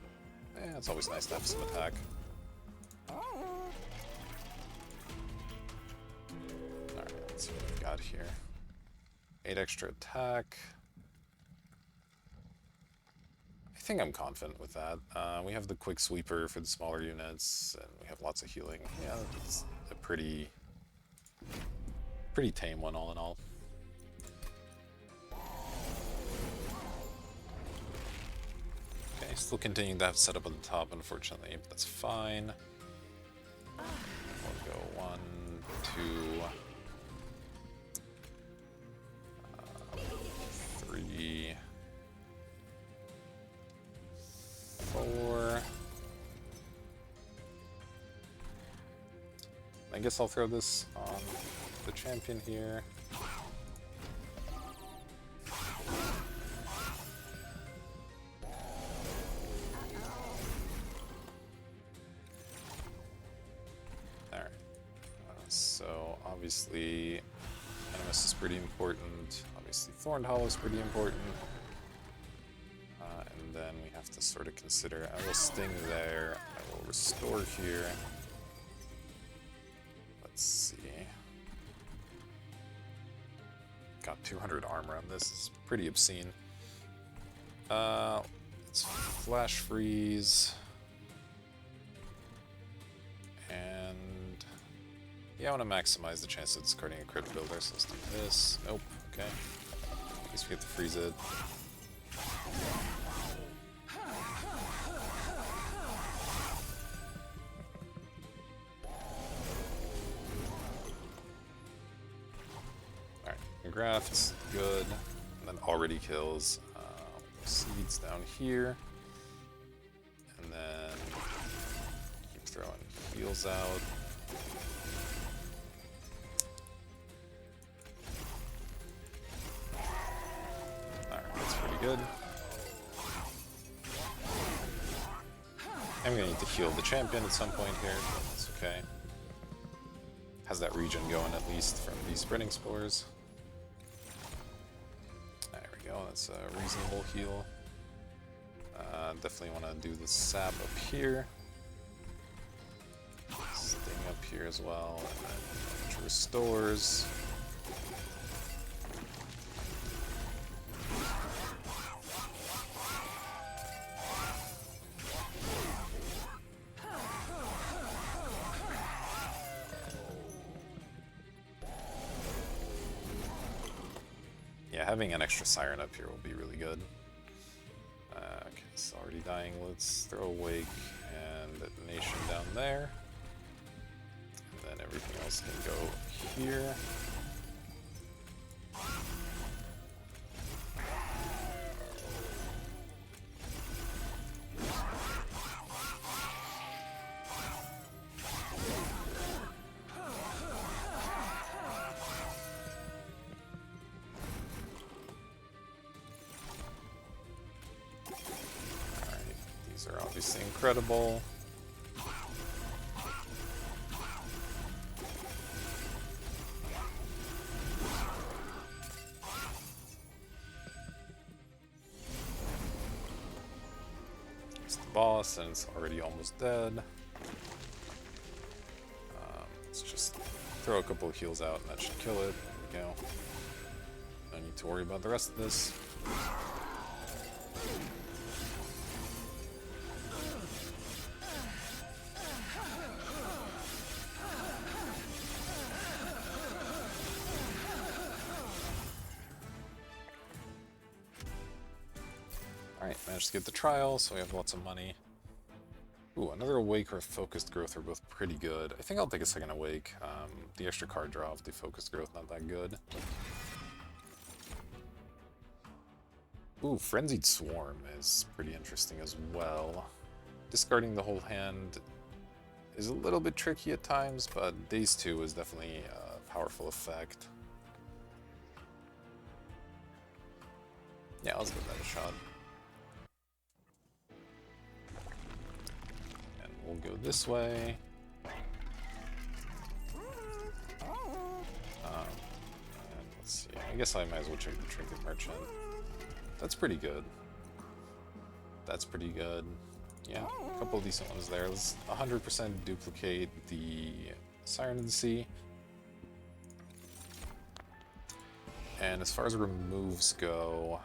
it's always nice to have some attack. Alright, let's see what we've got here. 8 extra attack. I think I'm confident with that. We have the Quick Sweeper for the smaller units, and we have lots of healing. Yeah, it's a pretty tame one all in all. Okay, still continuing to have setup on the top, unfortunately, but that's fine. We'll go 1, 2, 3, 4. I guess I'll throw this on the champion here. Alright. So obviously Animus is pretty important. Obviously Thorn Hollow is pretty important. And then we have to sort of consider, I will Sting there, I will Restore here. Let's see. Got 200 armor on this. It's pretty obscene. Let's Flash Freeze. And yeah, I want to maximize the chance of discarding a crit builder, so let's do this. Nope, okay. I guess we get to freeze it. Grafts, good, and then already kills. Seeds down here, and then keep throwing heals out. Alright, that's pretty good. I'm gonna need to heal the champion at some point here, but that's okay. Has that regen going at least from these spreading spores. That's a reasonable heal. Definitely want to do the sap up here. Sting up here as well, and then which restores. Yeah, having an extra Siren up here will be really good. It's already dying. Let's throw a Wake and Detonation down there. And then everything else can go here. Are obviously incredible. It's the boss, and it's already almost dead. Let's just throw a couple of heals out, and that should kill it. There we go. No need to worry about the rest of this. Alright, managed to get the trial, so we have lots of money. Ooh, another Awake or Focused Growth are both pretty good. I think I'll take a second Awake. The extra card draw of the Focused Growth, not that good. Ooh, Frenzied Swarm is pretty interesting as well. Discarding the whole hand is a little bit tricky at times, but Daze 2 is definitely a powerful effect. Yeah, let's give that a shot. And we'll go this way. And let's see, I guess I might as well check the Trinket Merchant. That's pretty good. That's pretty good. Yeah, a couple of decent ones there. Let's 100% duplicate the Siren of the Sea. And as far as removes go,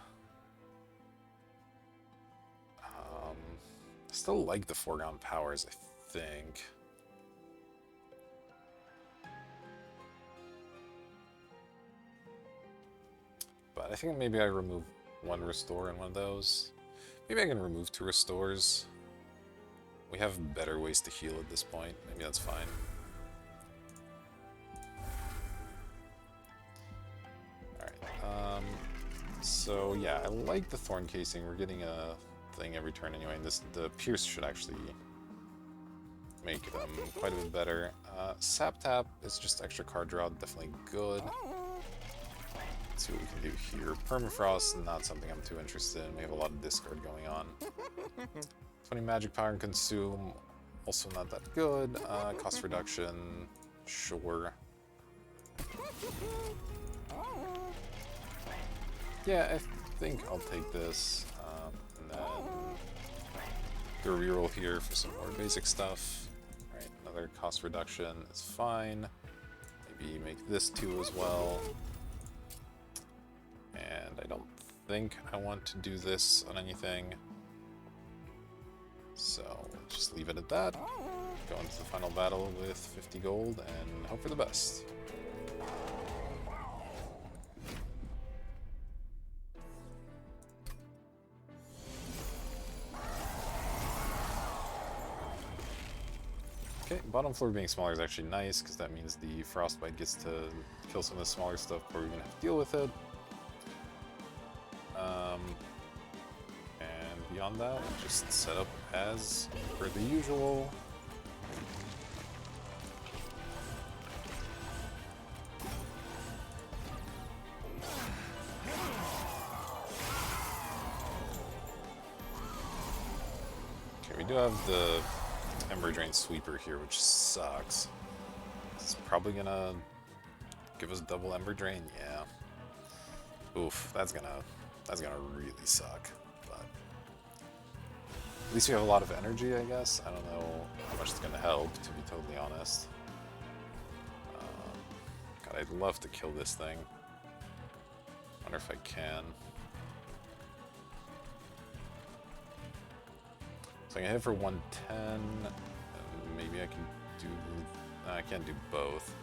I still like the Foregone Powers, I think. But I think maybe I remove one Restore in one of those. Maybe I can remove 2 Restores. We have better ways to heal at this point. Maybe that's fine. Alright, so yeah, I like the Thorn Casing. We're getting a thing every turn anyway, and the Pierce should actually make them quite a bit better. Sap Tap is just extra card draw, definitely good. Let's see what we can do here. Permafrost, not something I'm too interested in. We have a lot of discard going on. 20 magic power and consume, also not that good. Cost reduction, sure. Yeah, I think I'll take this. And then do a reroll here for some more basic stuff. Right, another cost reduction is fine. Maybe make this 2 as well. And I don't think I want to do this on anything. So we'll just leave it at that. Go into the final battle with 50 gold and hope for the best. Okay, bottom floor being smaller is actually nice because that means the Frostbite gets to kill some of the smaller stuff before we even have to deal with it. And beyond that, we'll just set up as per the usual. Okay, we do have the Ember Drain Sweeper here, which sucks. It's probably gonna give us double Ember Drain, yeah. Oof, that's gonna really suck. But at least we have a lot of energy, I guess. I don't know how much it's gonna help, to be totally honest. God, I'd love to kill this thing. Wonder if I can. So I can hit for 110, and maybe I can do... No, I can't do both.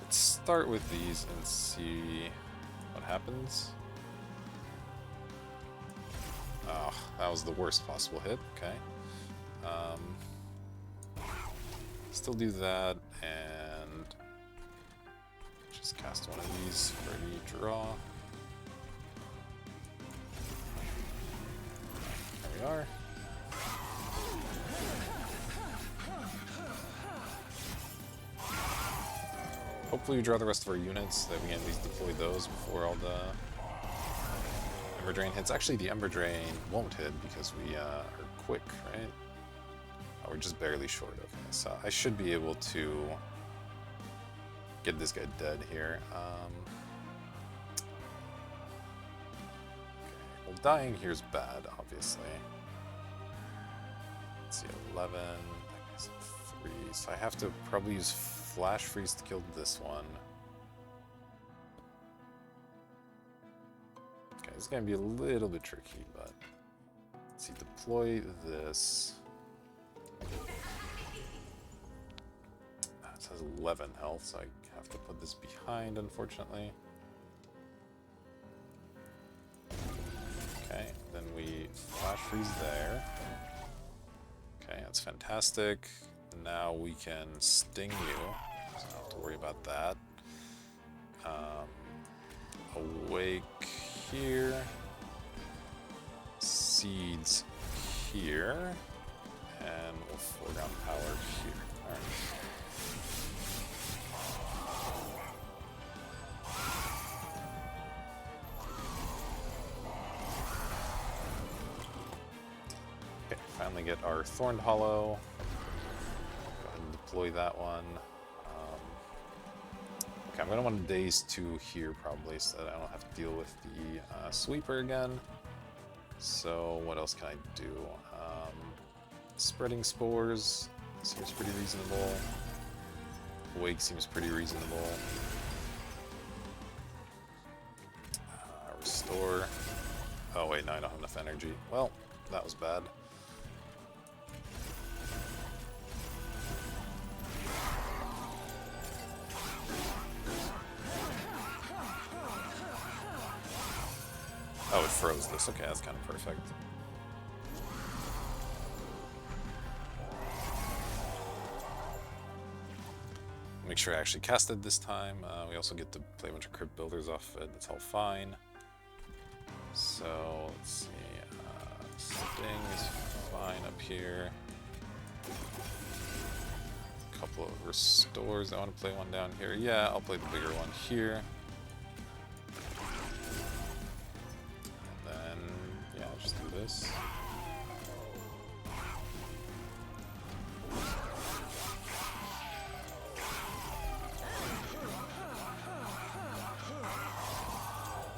Let's start with these and see what happens. that was the worst possible hit. Okay. Still do that, and just cast one of these for the draw. There we are. Hopefully we draw the rest of our units, so that we can at least deploy those before all the Ember Drain hits. Actually, the Ember Drain won't hit because we are quick, right? Oh, we're just barely short. Okay, so I should be able to get this guy dead here. Okay. Well, dying here is bad, obviously. Let's see, 11, that makes it 3. So I have to probably use Flash Freeze to kill this one. Okay, it's gonna be a little bit tricky, but let's see, deploy this. It says 11 health, so I have to put this behind, unfortunately. Okay, then we Flash Freeze there. Okay, that's fantastic. Now we can sting you, so I don't have to worry about that. Awake here. Seeds here. And we'll foreground power here. Alright. Okay, finally get our Thorned Hollow. Go ahead and deploy that one. Okay, I'm going to want to Daze 2 here probably so that I don't have to deal with the Sweeper again. So what else can I do? Spreading Spores seems pretty reasonable. Wake seems pretty reasonable. Restore. Oh wait, no, I don't have enough energy. Well, that was bad. Oh, it froze this. Okay, that's kind of perfect. Make sure I actually cast it this time. We also get to play a bunch of Crypt Builders off it. That's all fine. So, let's see. Sting is fine up here. A couple of Restores. I want to play one down here. Yeah, I'll play the bigger one here. Just do this.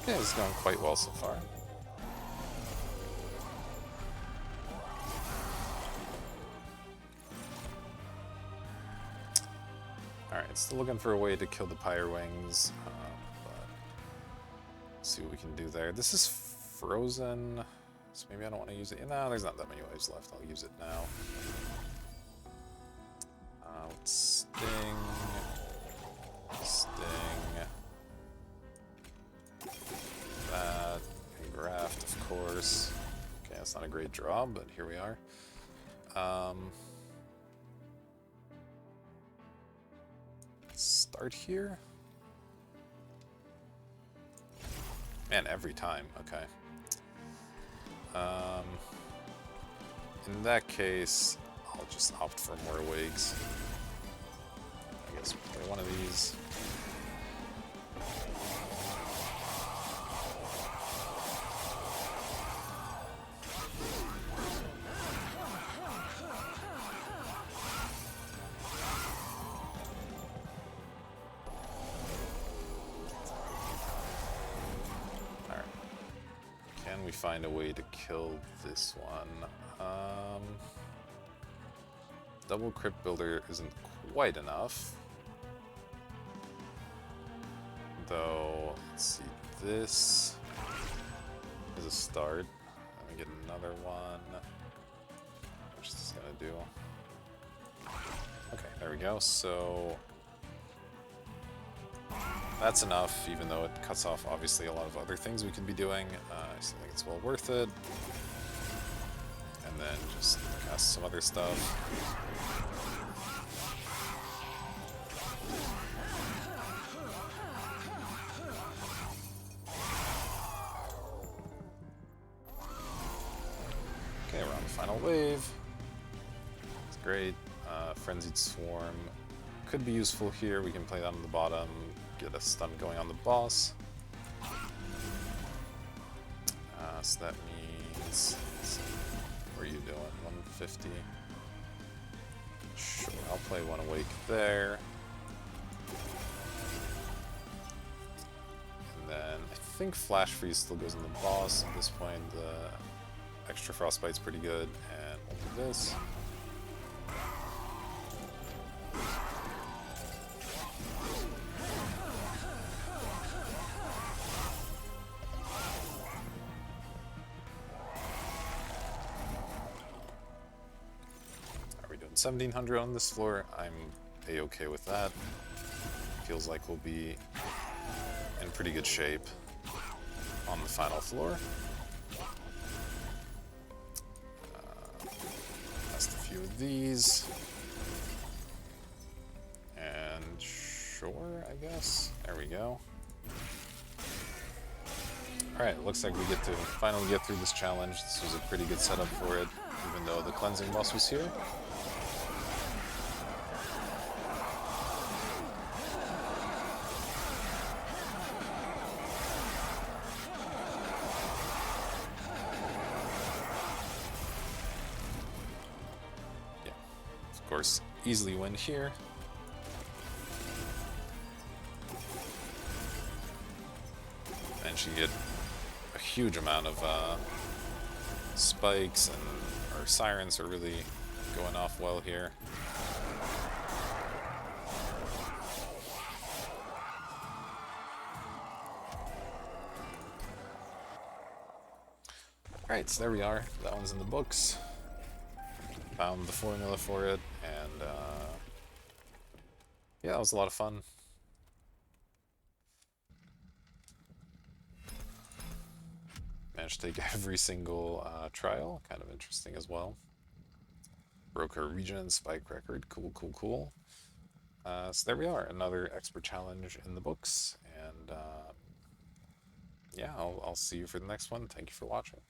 Yeah, it's going quite well so far. Alright, still looking for a way to kill the Pyre Wings, but let's see what we can do there. This is frozen. So maybe I don't want to use it. No, there's not that many waves left. I'll use it now. Let's sting. That. And graft, of course. Okay, that's not a great draw, but here we are. Start here. Man, every time. Okay. In that case, I'll just opt for more wigs. I guess we'll play one of these. We find a way to kill this one. Double Crypt Builder isn't quite enough. Though, let's see, this is a start. Let me get another one. What's this gonna do? Okay, there we go. So that's enough, even though it cuts off obviously a lot of other things we could be doing. I still think it's well worth it. and then just cast some other stuff. Okay, we're on the final wave. It's great. Frenzied Swarm could be useful here. We can play that on the bottom, get a stun going on the boss. So that means... What are you doing? 150? Sure, I'll play one Awake there. And then I think Flash Freeze still goes on the boss. At this point, the extra Frostbite's pretty good. And we'll do this. Are we doing 1700 on this floor? I'm a-okay with that. Feels like we'll be in pretty good shape on the final floor. Test a few of these. And sure, I guess. There we go. Alright, looks like we get to finally get through this challenge. This was a pretty good setup for it, even though the cleansing boss was here. Yeah, of course, easily win here. And she get a huge amount of spikes, and our sirens are really going off well here. Alright, so there we are. That one's in the books. Found the formula for it, and yeah, that was a lot of fun. Managed to take every single trial, kind of interesting as well. Broke her region and spike record, cool, cool, cool. So there we are, another expert challenge in the books, and yeah, I'll see you for the next one. Thank you for watching.